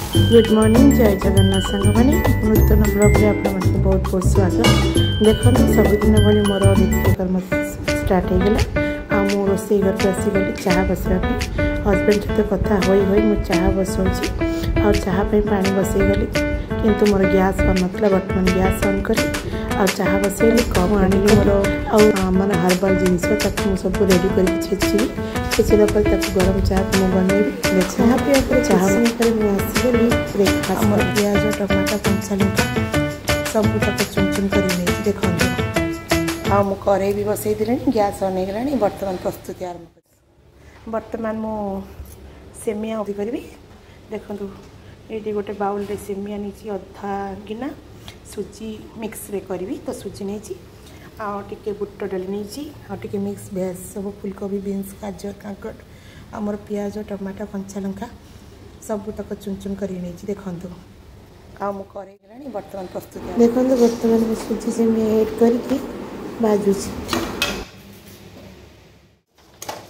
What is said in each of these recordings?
Good morning जय जगन्नाथ सांग मैंने नूतन ब्लॉग में आप बहुत बहुत स्वागत। देखो सबुदिन भाई मोर नित्यकर्म स्टार्ट हो गला आ मु रोसे घर को आसीगली चाह बसवाई हजबैंड सहित कथा हो मुझे चाह बसौची आ चाह पानी बसईगली किंतु मोर गैस बन नाला बर्तमान गैस ऑन कर चाह बसैली कप आनी मोर आने हर्बाल जिनस सब रेडी कर छेचिला गरम चाह को बनैबी चाह पीवा चाह मुझे आसगली ब्रेकफास्ट मोर प्याज टमाटर कंचा लंका सब तक चुन चुन कर देखो हाँ मु कड़े भी बसई दे गैस ऑन हो बर्तमान प्रस्तुति आरंभ कर बर्तमान मु सेमिया करी देखो ये गोटे बाउल रे सेमिया नहीं अधा गिना सुजी मिक्स रे करी तो सुजी नहीं आटे बुट डाली नहीं आटे मिक्स भेज सब फुलकोबी बीन्स गाजर कांकड़ आमर प्याज टमाटर कंचा लंका सब तक चुन चुन कर देखो बर्तमान प्रस्तुत देखो बर्तमान सुजी सेमिया ऐड करके बाजुची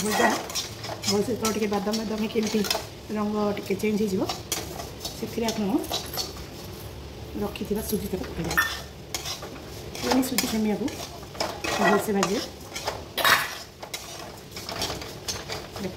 भजा भलसे तो बादाम बादाम केमती रंग टे चेंज हो रखी सुजी तक पकड़ सुजी सेमिया को भलसे भाजे देख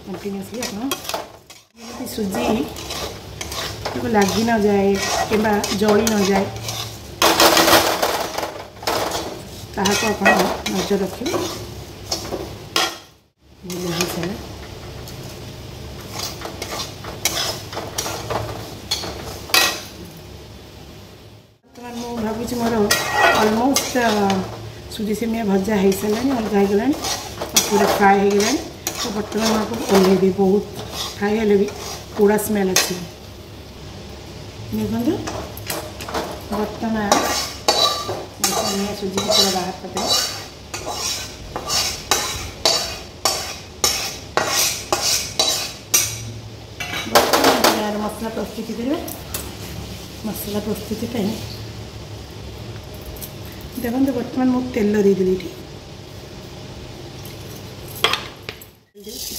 कंटिन्यूसली आप सुजी को लगी न जाए कि जली न जाए ताको आप नजर रखिए भावी मोर ऑलमोस्ट सुजी सेमिया भजा हो सारे अलग हो गला पूरा फ्राए हो गला तो बर्तमान आपको ओल्लैबी बहुत फ्राए हेल्ले भी पूरा स्मेल अच्छी देखो बर्तमान सुजी को पूरा बाहर कर मसला प्रस्तुति करें मसला प्रस्तुति देखो बर्तमान मुझे तेल देदेली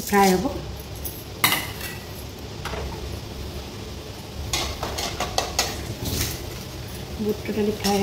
फ्राए हम बुट डाली फ्राए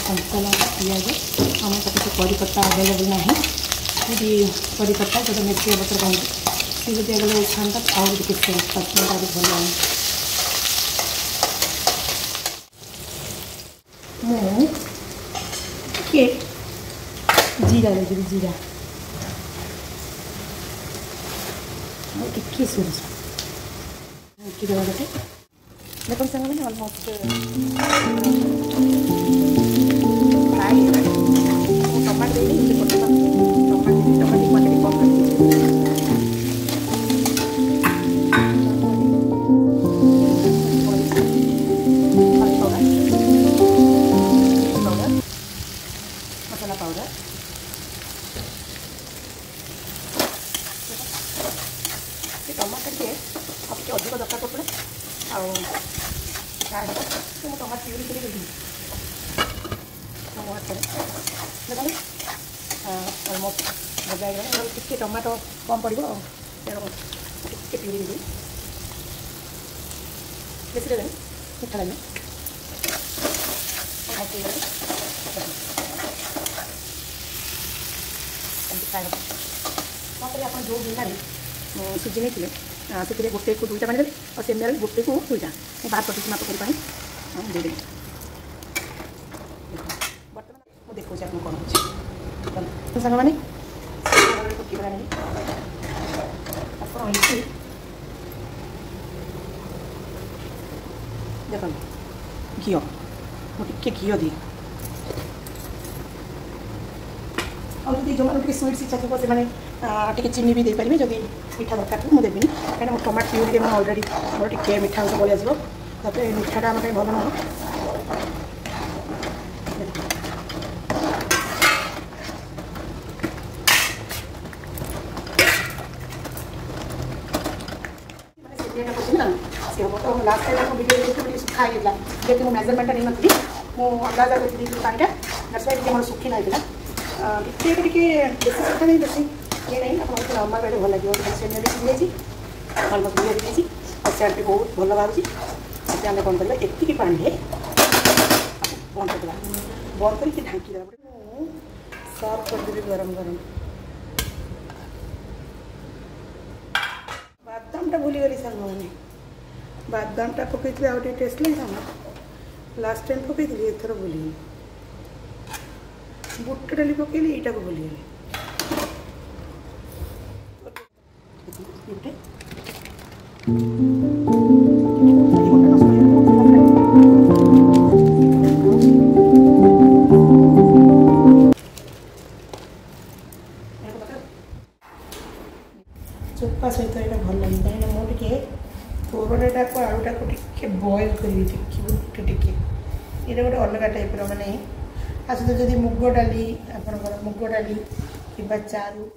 कंचा लंका पिज आम तो करी पत्ता अवेलेबल ना यदि करी पत्ता जो मेथी पत्र कहते सी जब अवेलेबल था आउ किसी पत्ता भी भल मुझे जीरा देदेवी जीरा टिके सोरस देवा गोटे देखो सांग मैंने अलमोस्ट फ्राए टमाटो देनी टमाटो क्वांटिटी कम मसाला पाउडर टमाटर टे आपके अधिक दरकार पड़े टमाटर प्यूरी कर अलमोस्ट भजा टे टमाटो कम पड़ो टे प्यूरी देवी बेस मीठा लगे आप जो गिना सुजी नहीं से गोटे को दुईटा पानी देवी और सेमिया गोटे को दुईटा बाहर कर माप कर पानी देदेवी बर्तमान मुझे देखा आप कौन हो सांग मैंने देख घी मुझे घी दिए और जो मैंने स्वीट इच्छा थी से चीनी भी देपारे जब मीठा दरकार मुझे देवी कहीं टमाटो प्यूरी मैं अलरेडी मोर टे मीठा अंश पलि आसो मीठाटा आम भल ना लास्ट टाइम वीडियो सुखा जेहतु मेजरमेंट नहीं नी मुझे अंदाजा कर पानीटा दैट्स मोर सुखी ना बेसी सुखा नहीं बेसी ये नहीं आप नॉर्मल बेले भल लगे सेमिया भी सीझी ऑलमोस्ट भूल चाट बहुत भल बाहर से आम कौन करवा एति पानी बंद करदे बंद करके ढांकी सर्व करदेवी गरम गरम बादामटा भूलीगली सांग मैंने बादामटा पकई आउ टेस्ट लगे लास्ट टाइम पकई एथर भूली बुट डाली पकईली यहाँ को भूलीगली चोपा सहित यहाँ भल लगे कहीं मुझे तोरड़ा को आलूटा को टे बॉयल करी टे ये गोटे अलग टाइप माने आ सहित जदि मुग डाली आपंकर मुग डाली कि चारू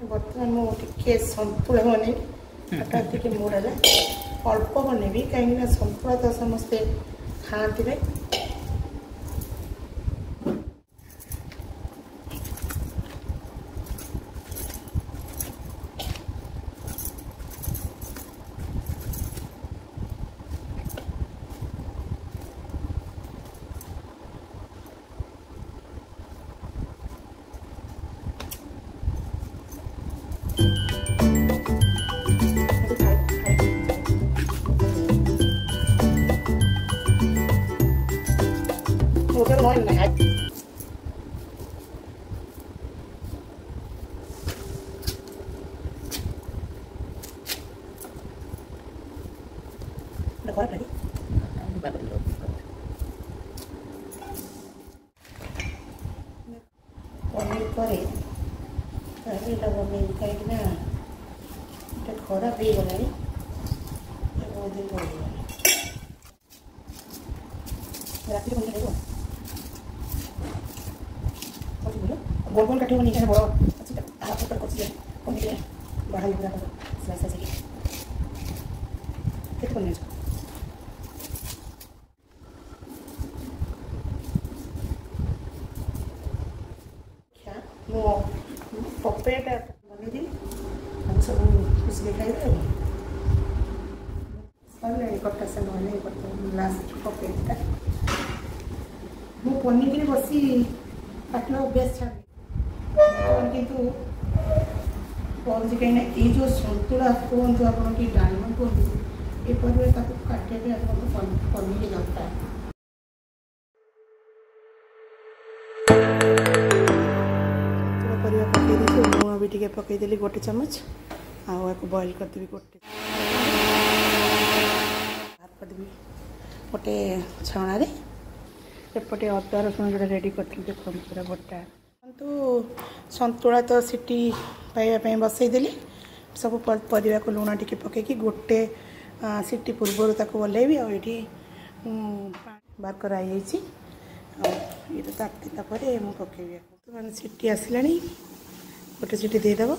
बर्तमान मुझे सतुला बनैबी टे मोड़ अल्प बनैबी कहीं सतुला तो समस्ते खाते पनीर पर बन कहीं खराब हो गला बहुत दिन रात गोल गोल काटे नहीं बड़ अच्छी पनीर बाहर पूरा केत पनीर पपेटा बनईदी सब खुशी खाइबे सर कटा से मैंने लास्ट पपेटा मु पनीर बसी काटना अभ्यास छाड़ी कितु कौन कहीं ये जो सतुला कहतु आप डालमा कहतु ये काटे आपको पनीर दरकार मुझे पकईदेली गोटे चमच आपको बॉयल करदेवी करदेवी गोटे छणारे एपटे अदा रसुण जो रेडी करी देखो पूरा बटा तो सतुला तो सीटी पाइबापी बसईदेली सब परिवा को लुण टी पकईकी गोटे सीटी पूर्व ओल्लैबी आठी बार कराई ये तापला मुझे मैंने सीटी आसला गोटे सीटी देदेव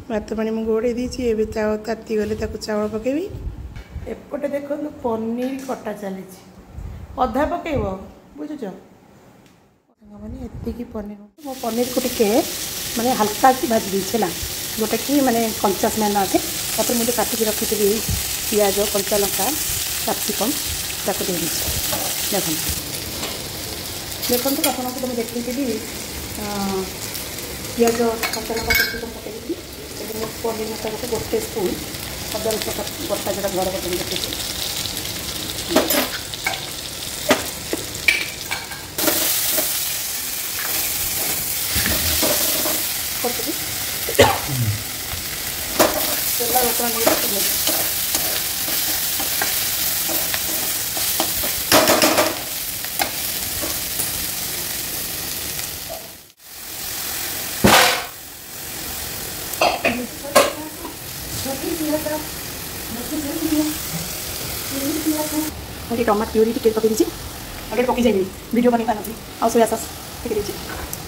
भात पानी मुझे गोड़े दीची ए ताती गले चावल पकेबी एपटे देखो पनीर कटा चली अधा पकेब बुझुच मैंने एति पनीर मो पनीर को टे माने हल्का की भाजी देला जोटा कि माने कंचा स्मेल आसे तापर मुझे काटिकी रखी पियाज कंचा लंका कैप्सिकम ताको दे देखो देखो आपको मुझे देखी पियाज कंचा लंका कैप्सिकम पकई पनीर मसला गोटे स्पून अदा रसुण बटा जोटा घर बटन देखिए मुझे टमाटो प्यूरी टिके पकई दीजिए अलरेडी पकई जाइए वीडियो बन पानी आ सोया सॉस टिके दीजिए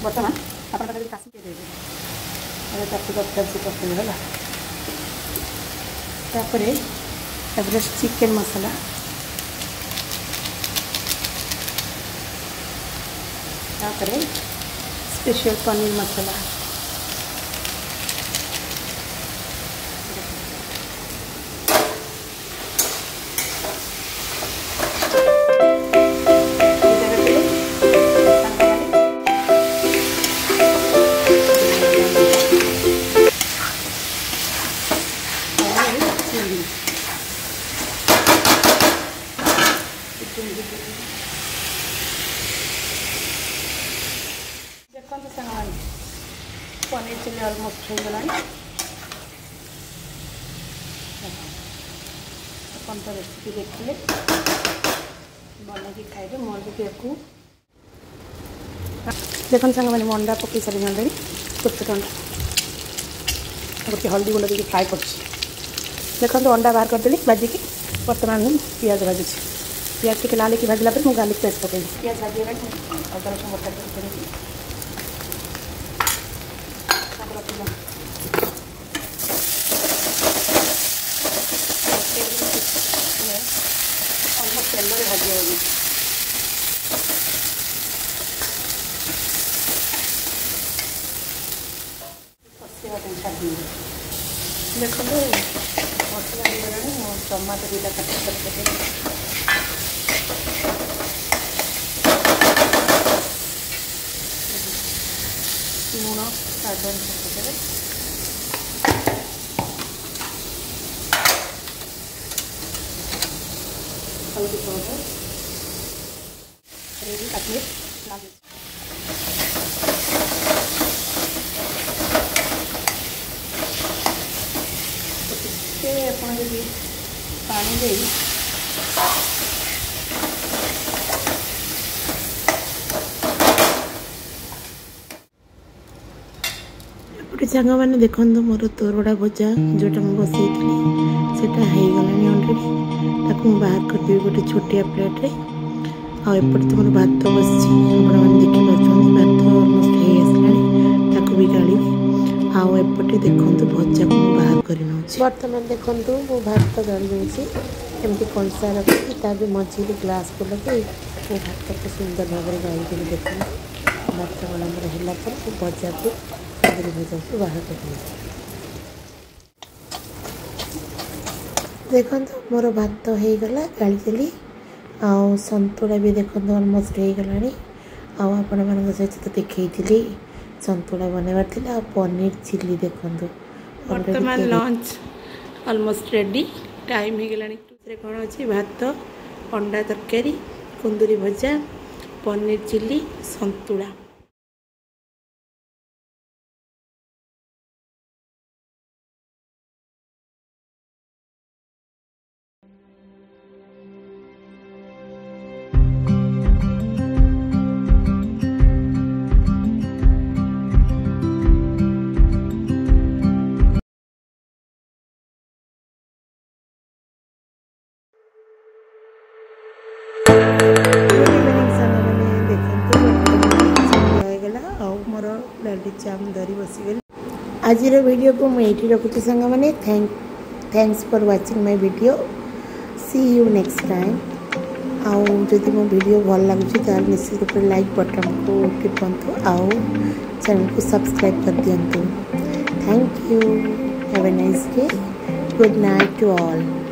बर्तमान आप काशी देदेवे एवरेस्ट चिकेन मसाला special paneer masala chilli almost हो गला अपन तो रेसिपी देखिए बन कि खाइबे मोर भी को देखो सांग मैंने अंडा पकई सारी अलरेडी छोट छोट अंडा गोटे हल्दी गुंड देके फ्राए कर देखो अंडा बाहर करदेली भाजिकी बर्तमान पियाज भाजी पियाज के लाल की भाजला मुझे गार्लिक पेस्ट पकई पियाज भाजी अदा रसुण बटा तेल में भाजी होगी देखो मसला हो टमाटो दुटा काट लुण स्वाद अनुसार हल्दी पाउडर रेडी काश्मीर लगे अपन जी पानी दे सांग मैंने देखो मोर तोरड़ा भजा जोटा मुझे बसई से गलानी अलरेडी बाहर करदेवी गोटे छोटिया प्लेट्रे आउट तो मोर भात बस देखिए भात अलमोस्ट हो आसला भी गाड़ी आपटे देखो भजा को बाहर कर बर्तमान देखो मो भात गाड़ी एमती कंसा रखी तार मझे ग्लास को लगे मो भात को सुंदर भाव में गाड़ी देख भात गला भजा को भजा को बाहर कर देखो मोर भात हो गला गाड़ी देली आउ संतुला भी देखो अलमोस्ट हो गला आपण मान सहित तो देखी संतुला बनवार थी पनीर चिल्ली देखो वर्तमान लंच अलमोस्ट रेडी टाइम हो गला कौन अच्छी भात अंडा तरकारी कुंदूरी भजा पनीर चिल्ली संतुला चाम धरी बसीगली आज वीडियो को मुझे रखुची सांग मैंने thanks for watching my video see you next time आउ जदि मो वीडियो भल लगुच निश्चित रूप से लाइक बटन को टिपंतु आउ चैनल को सब्सक्राइब कर दिंतु thank you have a nice day good night to all.